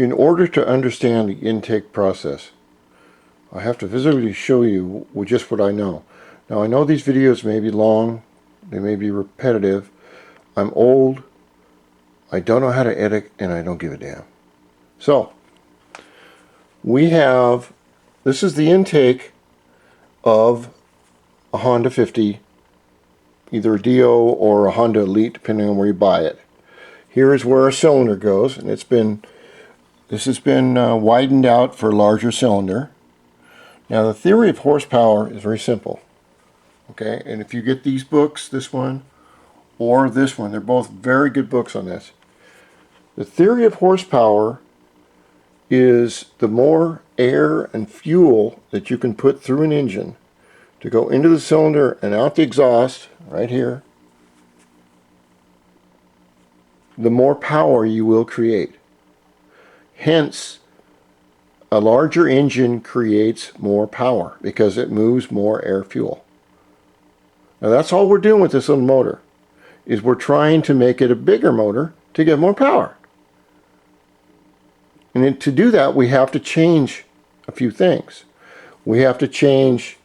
In order to understand the intake process, I have to visually show you just what I know. Now I know these videos may be long, they may be repetitive. I'm old, I don't know how to edit, and I don't give a damn. So, this is the intake of a Honda 50, either a Dio or a Honda Elite, depending on where you buy it. Here is where a cylinder goes, and this has been widened out for a larger cylinder. Now the theory of horsepower is very simple. Okay, and if you get these books, this one or this one, they're both very good books on this. The theory of horsepower is the more air and fuel that you can put through an engine to go into the cylinder and out the exhaust, right here, the more power you will create. Hence, a larger engine creates more power because it moves more air fuel. Now that's all we're doing with this little motor, is we're trying to make it a bigger motor to get more power. And then to do that, we have to change a few things. We have to change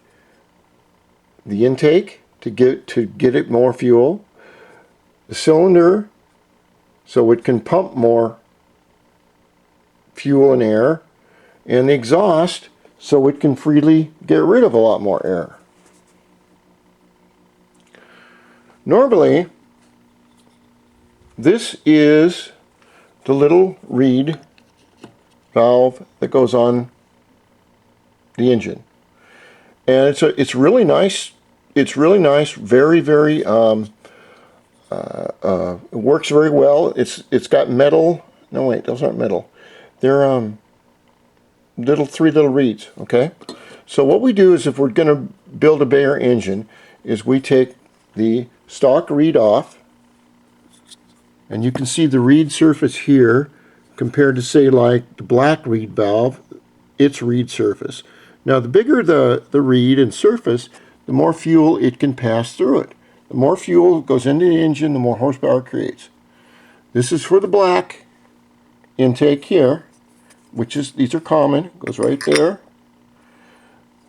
the intake to get it more fuel, the cylinder so it can pump more fuel and air, and the exhaust so it can freely get rid of a lot more air. Normally, this is the little reed valve that goes on the engine, and it's really nice. It's really nice. Very it works very well. It's got metal. No wait, those aren't metal. They're three little reeds. Okay, so what we do is, if we're going to build a bigger engine, is we take the stock reed off, and you can see the reed surface here compared to, say, like the black reed valve, its reed surface. Now the bigger the reed and surface, the more fuel it can pass through it. The more fuel goes into the engine, the more horsepower it creates. This is for the black intake here, which is, these are common, goes right there.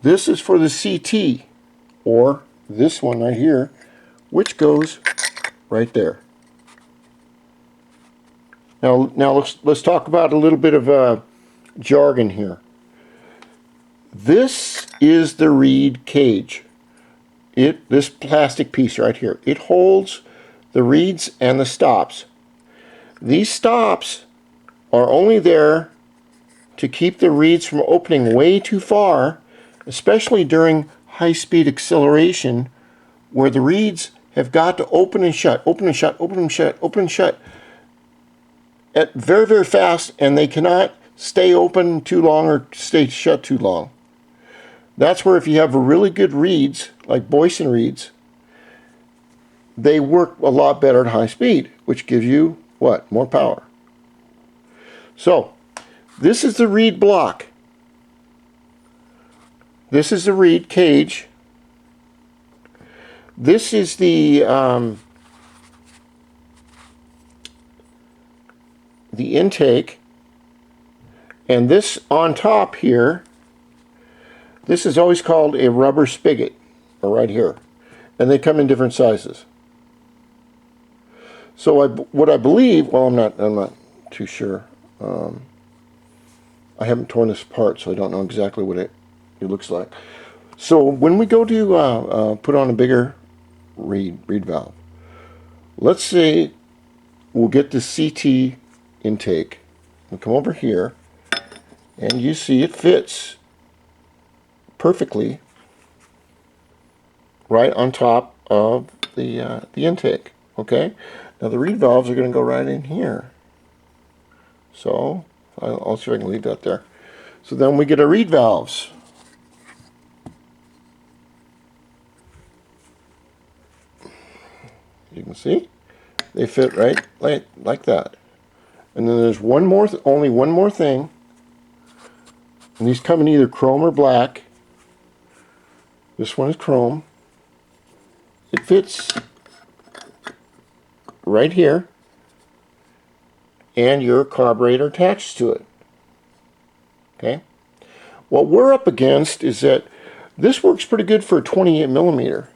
This is for the CT, or this one right here, which goes right there. Now let's talk about a little bit of jargon here. This is the reed cage. This plastic piece right here, it holds the reeds and the stops. These stops are only there to keep the reeds from opening way too far, especially during high-speed acceleration, where the reeds have got to open and shut, open and shut, open and shut, open and shut at very fast, and they cannot stay open too long or stay shut too long. That's where, if you have really good reeds, like Boyesen reeds, they work a lot better at high speed, which gives you, what? More power. So, this is the reed block. This is the reed cage. This is the intake. And this on top here, this is always called a rubber spigot, or right here. And they come in different sizes. So what I believe, well, I'm not too sure. I haven't torn this apart, so I don't know exactly what it looks like. So when we go to put on a bigger reed valve, let's say we'll get the CT intake. We'll come over here, and you see it fits perfectly right on top of the intake. Okay, now the reed valves are going to go right in here. So I'll see if I can leave that there. So then we get our reed valves. You can see they fit right like that. And then there's only one more thing. And these come in either chrome or black. This one is chrome. It fits right here, and your carburetor attached to it. Okay. What we're up against is that this works pretty good for a 28 millimeter,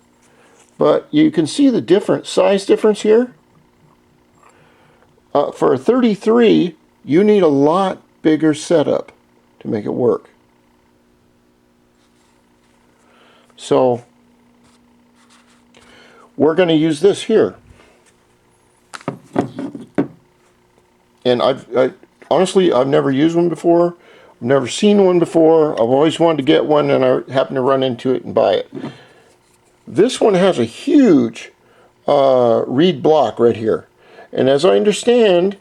but you can see the size difference here. For a 33, you need a lot bigger setup to make it work. So we're going to use this here. And honestly, I've never used one before. I've never seen one before. I've always wanted to get one, and I happened to run into it and buy it. This one has a huge reed block right here. And as I understand,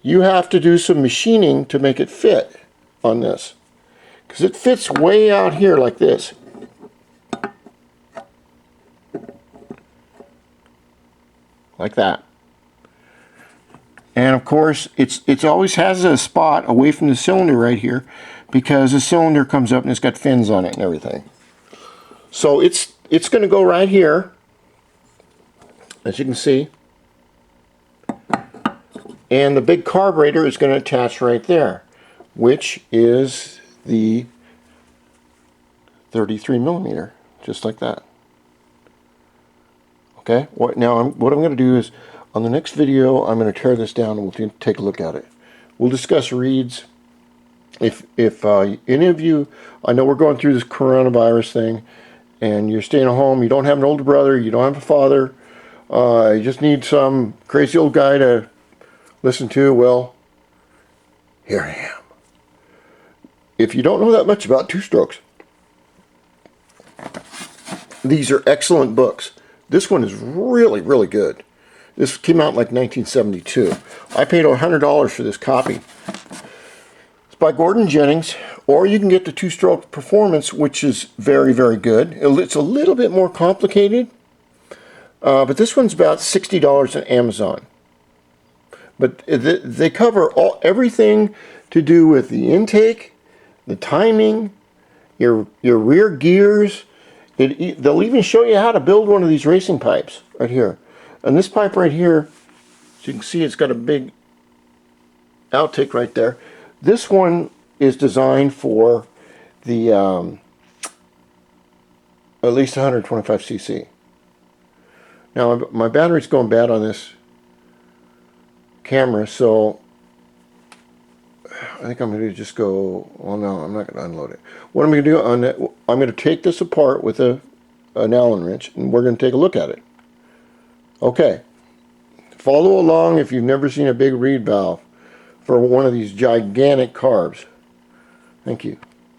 you have to do some machining to make it fit on this. Because it fits way out here like this. Like that. And of course, it always has a spot away from the cylinder right here, because the cylinder comes up and it's got fins on it and everything. So it's going to go right here, as you can see. And the big carburetor is going to attach right there, which is the 33 millimeter, just like that. Okay, what I'm going to do is, on the next video, I'm going to tear this down and we'll take a look at it. We'll discuss reeds. If any of you, I know we're going through this coronavirus thing, and you're staying at home, you don't have an older brother, you don't have a father, you just need some crazy old guy to listen to, well, here I am. If you don't know that much about two-strokes, these are excellent books. This one is really, really good. This came out in like 1972. I paid $100 for this copy. It's by Gordon Jennings, or you can get the two-stroke performance, which is very, very good. It's a little bit more complicated, but this one's about $60 on Amazon. But they cover everything to do with the intake, the timing, your rear gears. They'll even show you how to build one of these racing pipes right here. And this pipe right here, as you can see, it's got a big outtake right there. This one is designed for the at least 125 cc. Now my battery's going bad on this camera, so I think I'm going to just go, well, no, I'm not going to unload it. What I'm going to do on that, I'm going to take this apart with an Allen wrench, and we're going to take a look at it. Okay, follow along if you've never seen a big reed valve for one of these gigantic carbs. Thank you.